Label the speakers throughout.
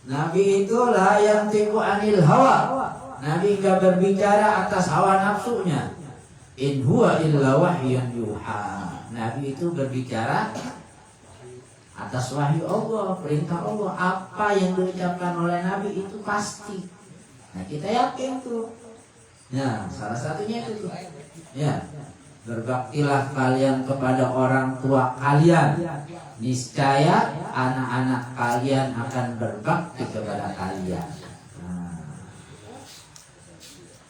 Speaker 1: Nabi itu la yantiqu anil hawa. Nabi enggak berbicara atas hawa nafsunya. In huwa illa wahyun yuha. Nabi itu berbicara atas wahyu Allah, perintah Allah. Apa yang diucapkan oleh Nabi itu pasti. Nah, kita yakin tuh. Ya, salah satunya itu tuh. Ya. Berbaktilah kalian kepada orang tua kalian. Niscaya anak-anak kalian akan berbakti kepada kalian. Nah,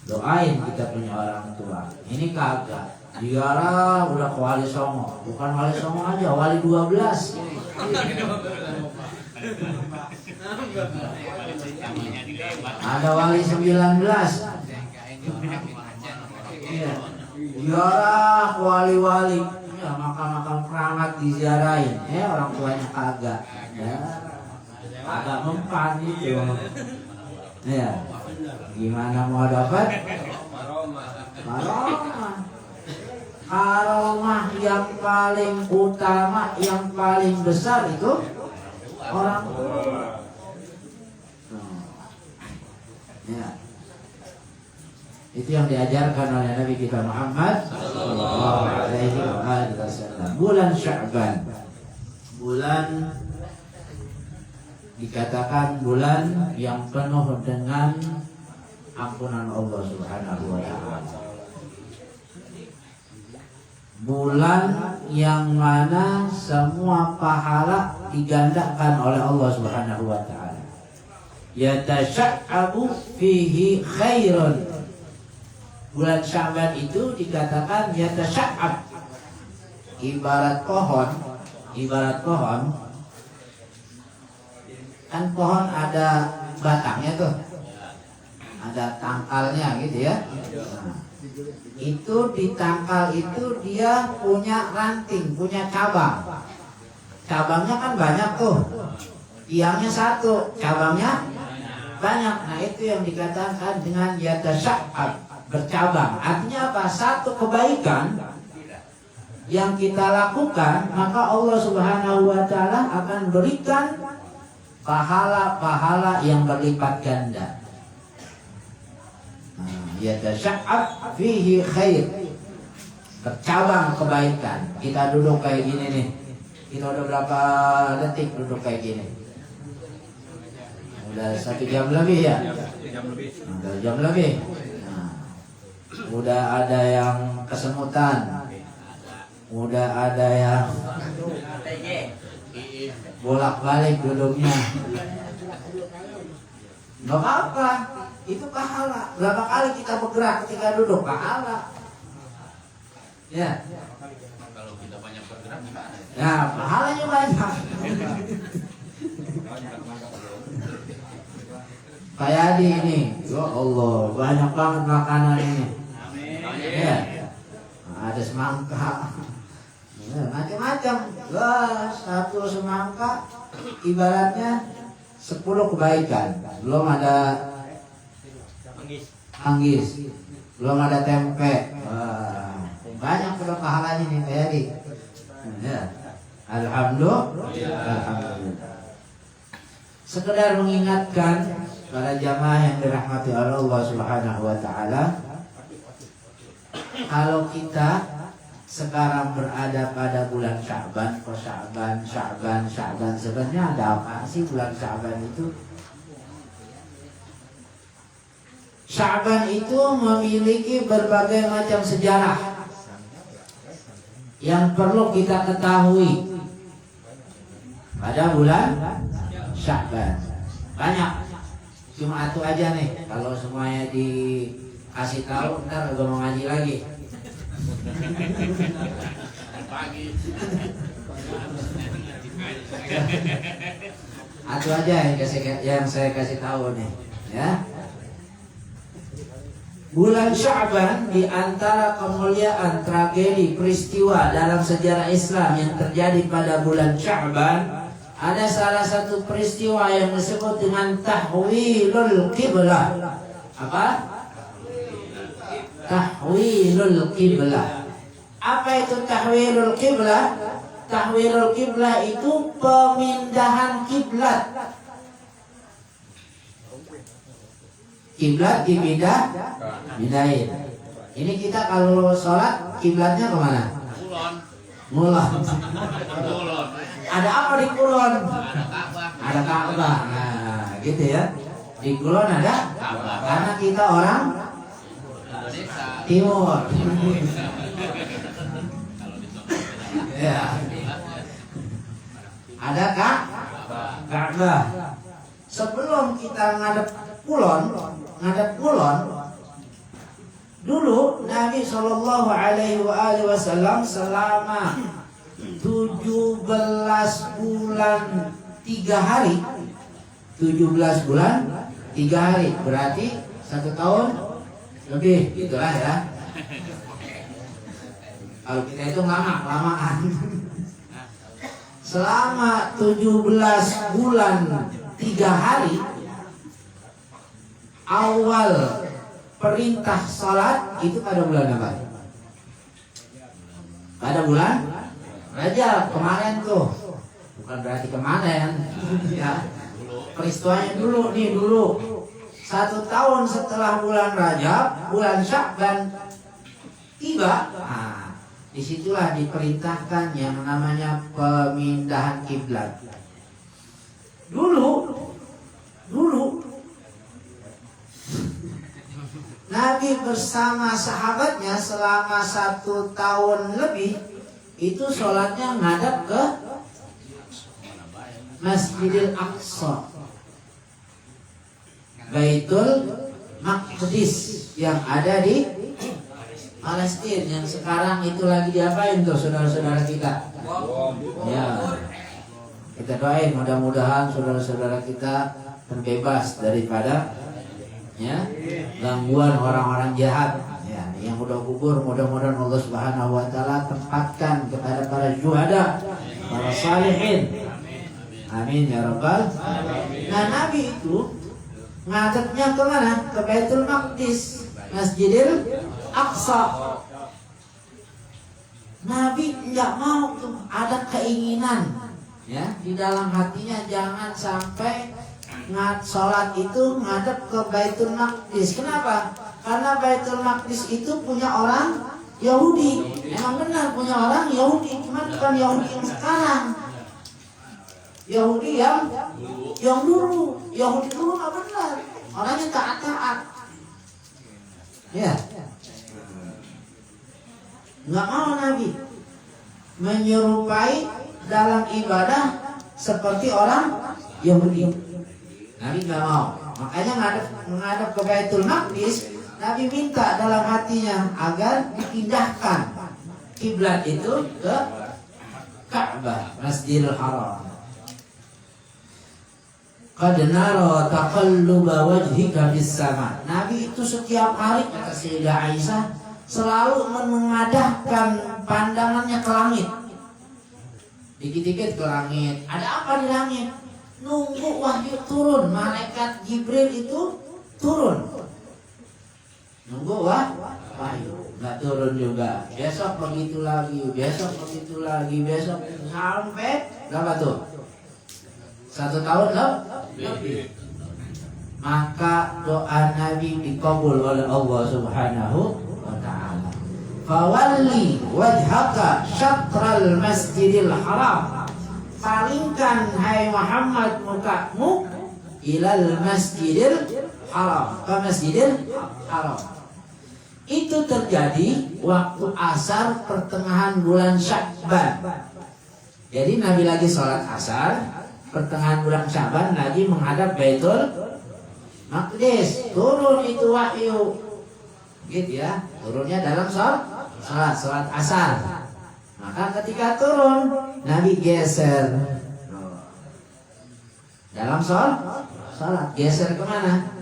Speaker 1: doain kita punya orang tua. Ini kagak. Diara udah ke Wali Songo. Bukan Wali Songo aja, Wali 12. Ada Wali 19. Iya. Ziarah wali-wali, ya, makam-makam keramat diziarahin, orang tuanya kagak, ya, agak mempan itu, ya, gimana mau dapat? Karomah yang paling utama, yang paling besar itu orang tua, ya. Itu yang diajarkan oleh Nabi kita Muhammad sallallahu alaihi wasallam. Bulan Sya'ban, bulan dikatakan bulan yang penuh dengan ampunan Allah Subhanahu wa taala. Bulan yang mana semua pahala digandakan oleh Allah Subhanahu wa taala. Yatasya'abu fihi khairun. Bulan Sya'ban itu dikatakan yatasya'ab. Ibarat pohon kan pohon ada batangnya tuh, ada tangkalnya gitu ya. Nah, itu di tangkal itu dia punya ranting, punya cabang. Cabangnya kan banyak tuh, tiangnya satu, cabangnya banyak. Nah, itu yang dikatakan dengan yatasya'ab, bercabang. Artinya apa? Satu kebaikan yang kita lakukan, maka Allah Subhanahu wa taala akan berikan pahala-pahala yang berlipat ganda. Yatasya'ab fihi khair, bercabang kebaikan. Kita duduk kayak gini nih. Kita udah berapa detik duduk kayak gini? Udah 1 jam lebih ya? Udah jam lebih. Udah ada yang kesemutan, udah ada yang bolak-balik duduknya. Gak apa-apa, itu pahala. Berapa kali kita bergerak ketika duduk, pahala. Ya.
Speaker 2: Kalau kita banyak bergerak gimana?
Speaker 1: Ya, pahalanya banyak. Kayak Adi ini, ya Allah, banyak banget makanan ini. Ya. Ada semangka, ya, macam-macam. Satu semangka ibaratnya 10 kebaikan. Belum ada manggis, belum ada tempe. Banyak pula pahalanya nih kayak Adi. Ya. Alhamdulillah. Sekedar mengingatkan para jamaah yang dirahmati oleh Allah Subhanahu wa taala, kalau kita sekarang berada pada bulan Sya'ban, Sya'ban, sebenarnya ada apa sih bulan Sya'ban itu? Sya'ban itu memiliki berbagai macam sejarah yang perlu kita ketahui pada bulan Sya'ban. Banyak, cuma satu aja nih. Kalau semuanya dikasih tahu, ntar gue mau ngaji lagi. Satu aja yang saya kasih tahu nih, ya. Bulan Sya'ban di antara kemuliaan, tragedi, peristiwa dalam sejarah Islam yang terjadi pada bulan Sya'ban, ada salah satu peristiwa yang disebut dengan tahwilul qiblah. Apa? Tahwilul qiblah. Apa itu tahwilul qiblah? Tahwilul qiblah itu pemindahan kiblat. kiblat pindahin. Ini kita kalau sholat kiblatnya kemana? Ngulon. Ada apa di Kulon? Ada Ka'bah. Nah, gitu ya. Di Kulon ada Ka'bah. Karena kita orang Timur. Ya. Ada Ka'bah. Sebelum kita ngadep Kulon, dulu Nabi Shallallahu Alaihi Wasallam selama 17 bulan 3 hari, 17 bulan 3 hari, berarti 1 tahun lebih, gitulah ya. Kalau kita itu lamaan. Selama 17 bulan 3 hari, awal perintah salat itu pada bulan apa? Pada bulan Rajab kemarin tuh. Bukan berarti kemarin ya. Peristiwanya dulu. 1 tahun setelah bulan Rajab, bulan Sya'ban tiba. Nah, disitulah diperintahkan yang namanya pemindahan kiblat. Dulu Nabi bersama sahabatnya selama 1 tahun lebih itu sholatnya ngadap ke Masjidil Aqsa, Baitul Maqdis yang ada di Palestina, yang sekarang itu lagi diapain tuh saudara-saudara kita? Ya, kita doain mudah-mudahan saudara-saudara kita terbebas daripada ya gangguan orang-orang jahat ya, yang udah gugur. Mudah-mudahan Allah Subhanahu wa taala tempatkan kepada para syuhada, para salihin. Amin ya rabbal alamin. Nah, Nabi itu ngadepnya ke mana? Ke Baitul Maqdis, Masjidil Aqsa. Nabi enggak mau tuh, ada keinginan ya di dalam hatinya, jangan sampai sholat itu ngadep ke Baitul Maqdis. Kenapa? Karena Baitul Maqdis itu punya orang Yahudi. Emang benar punya orang Yahudi, cuman bukan Yahudi yang sekarang. Yahudi yang dulu. Yahudi dulu nggak benar, orangnya taat. Ya, nggak mau Nabi menyerupai dalam ibadah seperti orang Yahudi. Nabi nggak mau, makanya menghadap ke Baitul Maqdis. Nabi minta dalam hatinya agar dipindahkan kiblat itu ke Ka'bah, Masjidil Haram. Qad nara taqalluba wajhika bis sama. Nabi itu setiap hari, kata Sayyidah Aisyah, selalu mengadahkan pandangannya ke langit. Dikit-dikit ke langit. Ada apa di langit? Nunggu wahyu turun, malaikat Jibril itu turun. Nunggu wahyu, nggak turun juga. Besok begitu lagi, besok sampai berapa tuh? 1 tahun lebih. Maka doa Nabi dikabul oleh Allah Subhanahu wa taala. Fawalli wajhaka syatral Masjidil Haram. Palingkan hai Muhammad mukamu ilal Masjidil Haram, ke Masjidil Haram. Itu terjadi waktu asar pertengahan bulan Sya'ban. Jadi Nabi lagi sholat asar pertengahan bulan Sya'ban, lagi menghadap Baitul Maqdis. Turun itu wahyu, gitu ya. Turunnya dalam sholat asar. Maka ketika turun, Nabi geser dalam sholat, geser kemana?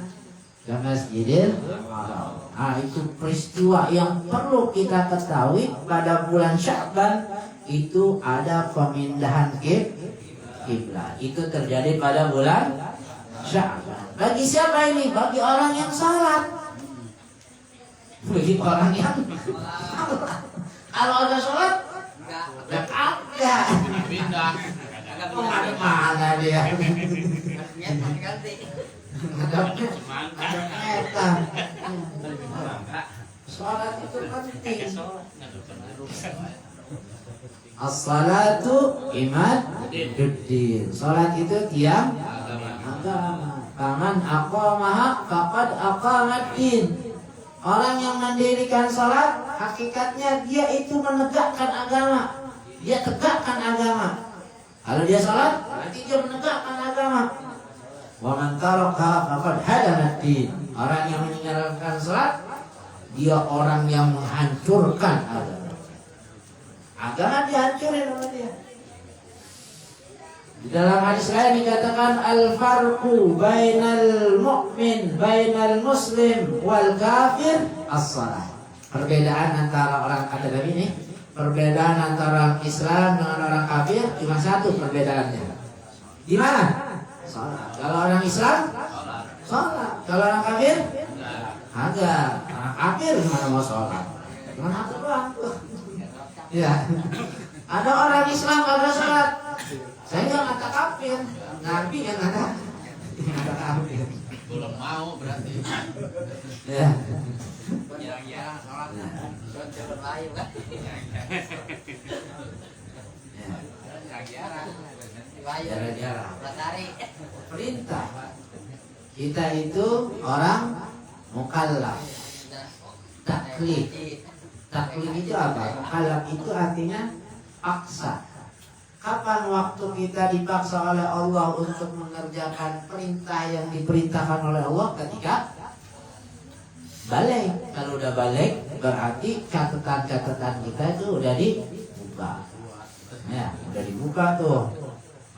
Speaker 1: Ke Masjidil Haram. Nah, itu peristiwa yang perlu kita ketahui. Pada bulan Sya'ban itu ada pemindahan kiblat. Itu terjadi pada bulan Sya'ban. Bagi siapa ini? Bagi orang yang salat. Bagi orang yang kalau ada sholat kagak pindah. Mana dia? Ngadapnya
Speaker 2: Semangka.
Speaker 1: eta. Salat itu penting. As-salatu imaduddin. Salat itu tiang agama. Faman aqamaha faqad aqamaddin. Orang yang mendirikan salat, hakikatnya dia itu menegakkan agama. Dia tegakkan agama. Kalau dia salat, berarti dia menegakkan agama. Wa man taraka faqad hadamaddin. Orang yang meninggalkan salat, dia orang yang menghancurkan agama. Agama dihancurin oleh dia. Di dalam hadis lain dikatakan al-farqu bainal mu'min, bainal muslim wal kafir as-salah. Perbedaan antara orang kata Nabi ini, perbedaan antara Islam dengan orang kafir cuma satu perbedaannya. Di mana? Salat. Kalau orang Islam, salat. Kalau orang kafir, agak. Orang kafir gimana mau salat? Cuma satu doang tuh. Ya. Ada orang Islam ada salat. Saya nggak kata kafir, Nabi yang kata kafir.
Speaker 2: Belum mau berarti.
Speaker 1: Ya.
Speaker 2: Jarang-jarang sholat. Jangan layu kan? Jarang-jarang.
Speaker 1: Jarang-jarang.
Speaker 2: Matahari.
Speaker 1: Perintah. Kita itu orang mukallaf. Taklif. Taklif itu apa? Mukallaf itu artinya paksa. Kapan waktu kita dipaksa oleh Allah untuk mengerjakan perintah yang diperintahkan oleh Allah? Ketika balik. Kalau udah balik berarti catatan-catatan kita itu udah dibuka. Ya, udah dibuka tuh.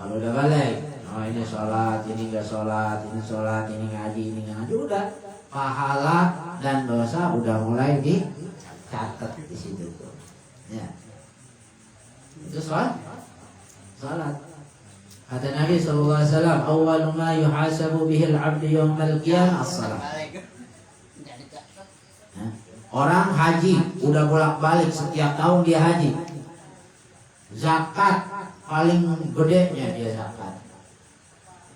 Speaker 1: Kalau udah balik, oh ini sholat, ini nggak sholat, ini sholat, ini ngaji, ini ngaji, udah pahala dan dosa udah mulai dicatat di situ tuh. Ya, itu sholat. Kata Nabi SAW, awwalu ma yuhasabu bihil abdu yawmal qiyamah as-salat. Orang haji udah bolak-balik setiap tahun dia haji. Zakat paling gedenya dia zakat.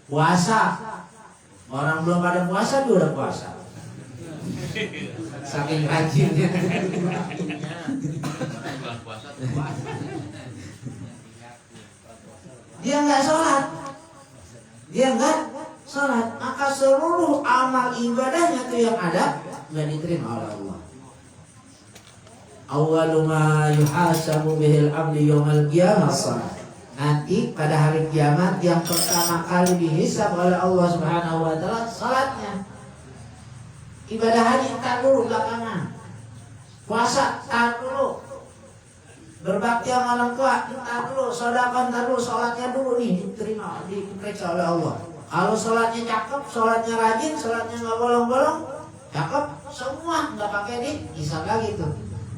Speaker 1: Puasa, orang belum pada puasa dia udah puasa. Saking rajinnya. Dia nggak sholat, maka seluruh amal ibadahnya tuh yang ada nggak diterima oleh Allah. Awwalu ma yuhasabu bihil abdi yawmal qiyamah as-salat. Nanti pada hari kiamat yang pertama kali dihisab oleh Allah Subhanahu wa taala salatnya. Ibadah haji tar dulu belakangan. Puasa tar dulu. Berbakti sama orang tua tar dulu, sedekah tar dulu, salatnya dulu nih diterima, diperiksa oleh Allah. Kalau salatnya cakep, salatnya rajin, salatnya nggak bolong-bolong, cakep, semua nggak pakai dihisab lagi tuh.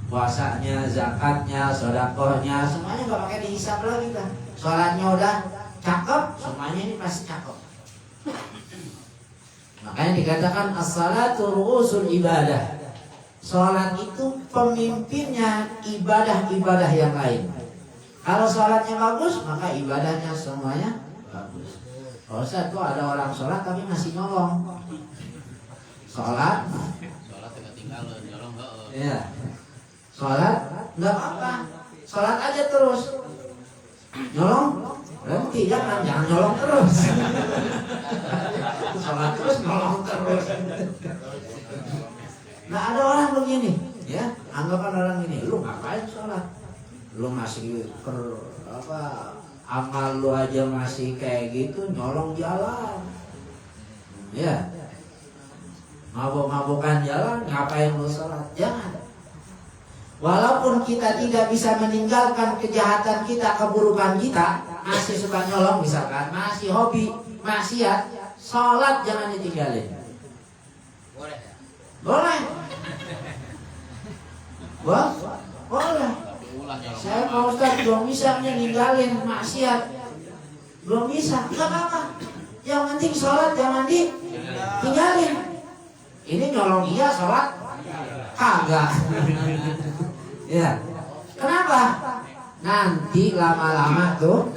Speaker 1: Puasanya, zakatnya, sedekahnya, semuanya nggak pakai dihisab lagi kan. Salatnya udah cakep, semuanya ini pasti cakep. Makanya dikatakan as-salatu ru'usul ibadah. Salat itu pemimpinnya ibadah-ibadah yang lain. Kalau salatnya bagus, maka ibadahnya semuanya bagus. Kalau saya tuh ada orang salat tapi masih nyolong. Salat
Speaker 2: ketinggalan, nyolong heeh.
Speaker 1: ya. Salat nggak apa-apa. Salat aja terus. Nyolong berhenti, jangan nyolong terus. Salat terus nyolong terus. Nah ada orang begini, ya anggapan orang ini, lu ngapain sholat? Lu masih amal lu aja masih kayak gitu, nyolong jalan, ya mabuk-mabukan jalan, ngapain lu sholat? Jangan. Walaupun kita tidak bisa meninggalkan kejahatan kita, keburukan kita, masih suka nyolong misalkan, masih hobi, maksiat, sholat jangan ditinggalin. Boleh. Boleh. Saya Pak Ustaz belum bisa ninggalin maksiat. Belum bisa, enggak apa-apa. Yang penting sholat jangan ditinggalin. Ini nyolong iya, sholat kagak. Ya. Kenapa? Nanti lama-lama tuh,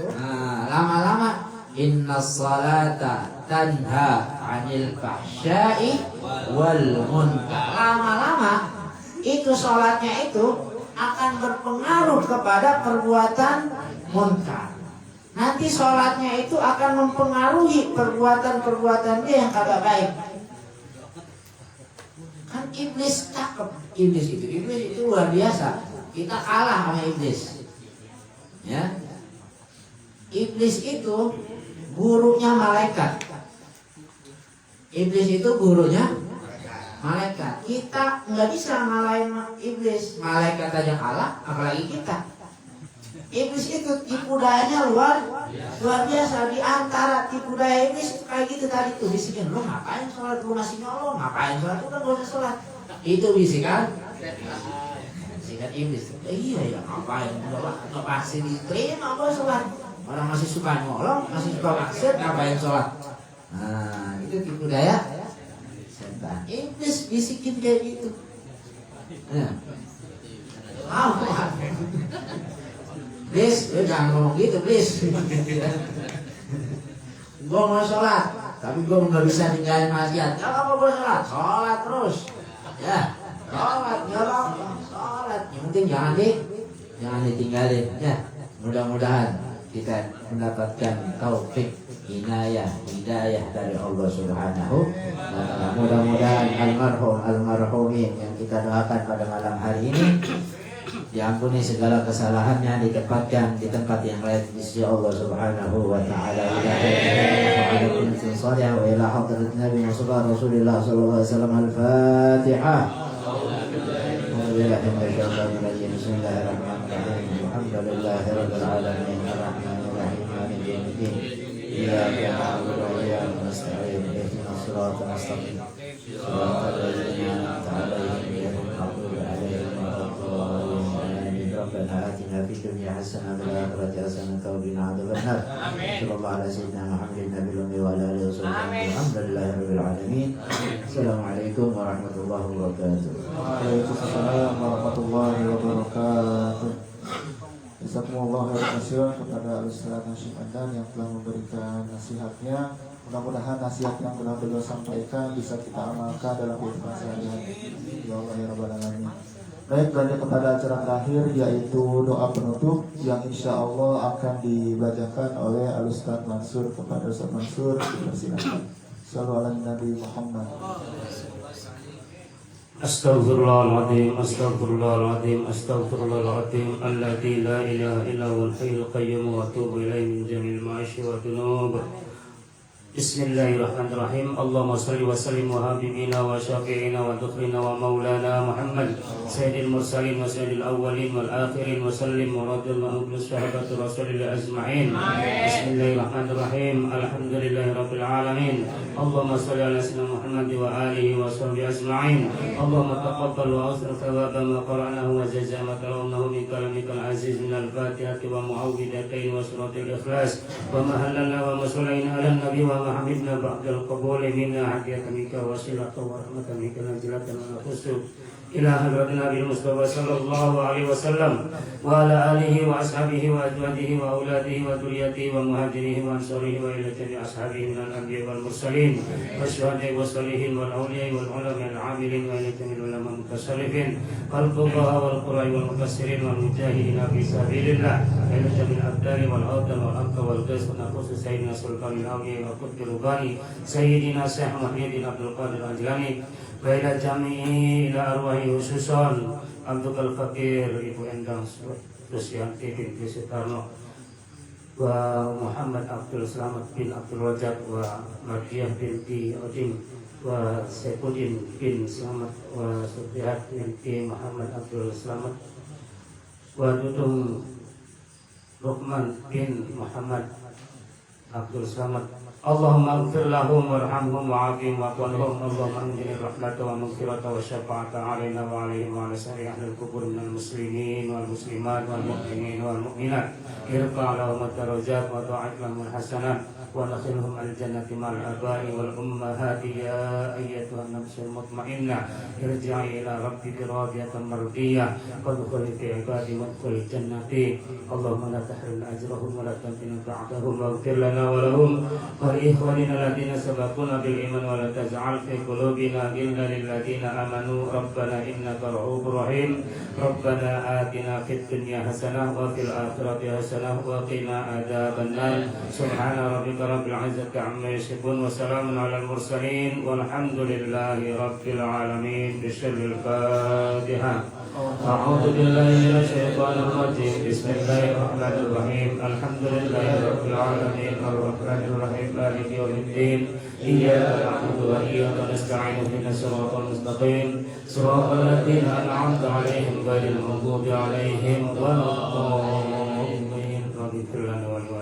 Speaker 1: lama-lama Inna salata tanha 'anil fahsya'i wal munkar. Lama-lama itu salatnya itu akan berpengaruh kepada perbuatan munkar. Nanti salatnya itu akan mempengaruhi perbuatan-perbuatan dia yang kagak baik. Kan iblis cakep. Iblis itu luar biasa. Kita kalah sama iblis. Ya. Iblis itu gurunya malaikat. Iblis itu gurunya malaikat. Kita nggak bisa ngalahin iblis. Malaikat aja kalah, apalagi kita. Iblis itu tipu dayanya luar biasa. Di antara tipu daya iblis kayak gitu tadi tuh bisikin, lo ngapain sholat, lo masih nyolong, ngapain sholat, udah gak usah sholat. Itu bisikan iblis. Iya ya, ngapain, nggak pasti diterima gue sholat. Orang masih suka nyolong, masih suka maksud, ngapain sholat. Nah, itu tipu daya setan. Iblis bisikin kayak gitu. Nah, Blis, lu jangan ngomong gitu, Blis. Gue mau sholat, tapi gue nggak bisa ninggalin maksiat. Kalau gue sholat terus. Ya, sholat. Yang penting jangan ditinggalin. Ya, mudah-mudahan kita mendapatkan taufik, hidayah dari Allah Subhanahu wa Ta'ala. Mudah-mudahan almarhumin yang kita doakan pada malam hari ini diampuni segala kesalahannya, ditempatkan di tempat yang lain di sisi Allah Subhanahu wa Ta'ala. Wa ila hadrat Nabi Rasulullah sallallahu alaihi wasallam. Al-Fatihah. Bismillahirrahmanirrahim. Alhamdulillahirabbil alamin. Arrahmanir rahim. Maliki yaumiddin. Iyyaka na'budu wa iyyaka nasta'in. Ihdinas siratal mustaqim. Siratal ladzina an'amta 'alaihim ghairil maghdubi 'alaihim waladdallin. Rabbana atina fid dunya hasanah wa fil akhirati hasanah wa qina adzabannar. Sallallahu alaihi sayyidina Muhammadin nabiyil ummi wa ala alihi wasallam. Alhamdulillahirabbil alamin. Assalamualaikum warahmatullahi wabarakatuh.
Speaker 3: Waalaikumsalam warahmatullahi wabarakatuh. Jazakumullah khairan kepada Ustaz Hasyim Andan yang telah memberikan nasihatnya. Mudah-mudahan nasihat yang telah beliau sampaikan bisa kita amalkan dalam kehidupan sehari-hari. Ya Allah ya Rabbal alamin. Baik, lanjut kepada acara terakhir yaitu doa penutup yang insya Allah akan dibacakan oleh Al-Ustaz Mansur. Kepada Ustaz Mansur dipersilakan. Sallallahu Nabi Muhammad.
Speaker 4: Astaghfirullahaladzim, astaghfirullahaladzim, astaghfirullahaladzim. Alladzi la ilaha illa huwal hayyul qayyum wa atubu ilaihi min jami'il ma'asyi wa dzunub. Bismillahirrahmanirrahim. Allahumma salli wa sallim wa habibina wa syafi'ina wa dukhrina wa maulana Muhammad sayyidil mursalin wa sayyidil awwalin wal akhirin wa sallim wa radiyallahu anhu sahabati rasulillah ajma'in. Bismillahirrahmanirrahim. Alhamdulillahi rabbil alamin. Allahumma salli ala sayyidina Muhammad wa alihi wa sahbihi ajma'in. Allahumma taqabbal wa asrif thawaba ma qara'nahu wa jazaa ma talawnahu min kalamikal aziz min al-fatihati wa mu'awwidatayn wa suratil ikhlas wa ma halalna wa masulaina ala nabi wa Hamidna ba'dal qabuli minna hadiyatan minka wasilatan wa rahmatan minka najlatan wa nafusu ila hadratin Nabi Mustafa sallallahu alaihi wasallam wa ala alihi wa ashabihi wa azwajihi wa auladihi wa dhurriyyatihi wa muhajirihi wa ansarihi wa ila jami'i ashabihi minal anbiya wal mursalin wa syuhada'i wa salihin wal awliya'i wal ulama'i al 'amilin wa ila jami'il ulama' mutasarrifin wal fuqaha wal qurra'i wal mufassirin wal mujahidin fi sabilillah wa ila jami'il abdali wal awdan wal aqqa wal qais wa nafus sayyidina sultanil awliya wa qutbil rubani sayyidina Syekh Muhyiddin Abdul Qadir Al-Jilani wa ila jami'i ila arwahi khususan Abdul Fakir Ibu Endang Rusyanti binti Sutarno wa Muhammad Abdul Slamet bin Abdul Rajab wa Mardiah binti Odim wa Saifuddin bin Slamet wa Sufihat binti Muhammad Abdul Slamet wa Dudung Luqman bin Muhammad Abdul Slamet. Allahumma ighfir lahum warhamhum wa'afihim wa'afwanhum. Allahumma anzil rahmata wa maghfirata wa syafa'ata 'alaina wa 'alaihim wa 'ala sa'iri ahlil qubur minal muslimin wal muslimat wal mu'minin wal mu'minat. Irfa' lahum ad-darajat wa ta'id lahum al-hasanat وندخلهم الجنة مع الآباء والأمهات يا أيتها النفس المطمئنة ارجعي إلى ربك راضية مرضية وادخلي في عبادي وادخلي جنتي اللهم لا تحرم أجرهم ولا تفتنا بعدهم واغفر لنا ولهم ولإخواننا الذين سبقونا بالإيمان ولا تجعل في قلوبنا غلا للذين آمنوا ربنا إنك رؤوف رحيم ربنا آتنا في الدنيا حسنة وفي الآخرة حسنة وقنا عذاب النار سبحان ربك رب العزة عما يصفون وسلام على المرسلين والحمد لله رب العالمين بسر الفاتحة أعوذ بالله من الشيطان الرجيم بسم الله الرحمن الرحيم الحمد لله رب العالمين الرحمن الرحيم مالك يوم الدين إياك نعبد وإياك نستعين اهدنا الصراط المستقيم صراط الذين أنعمت عليهم غير المغضوب عليهم ولا الضالين رب اغفر لنا ولوالدينا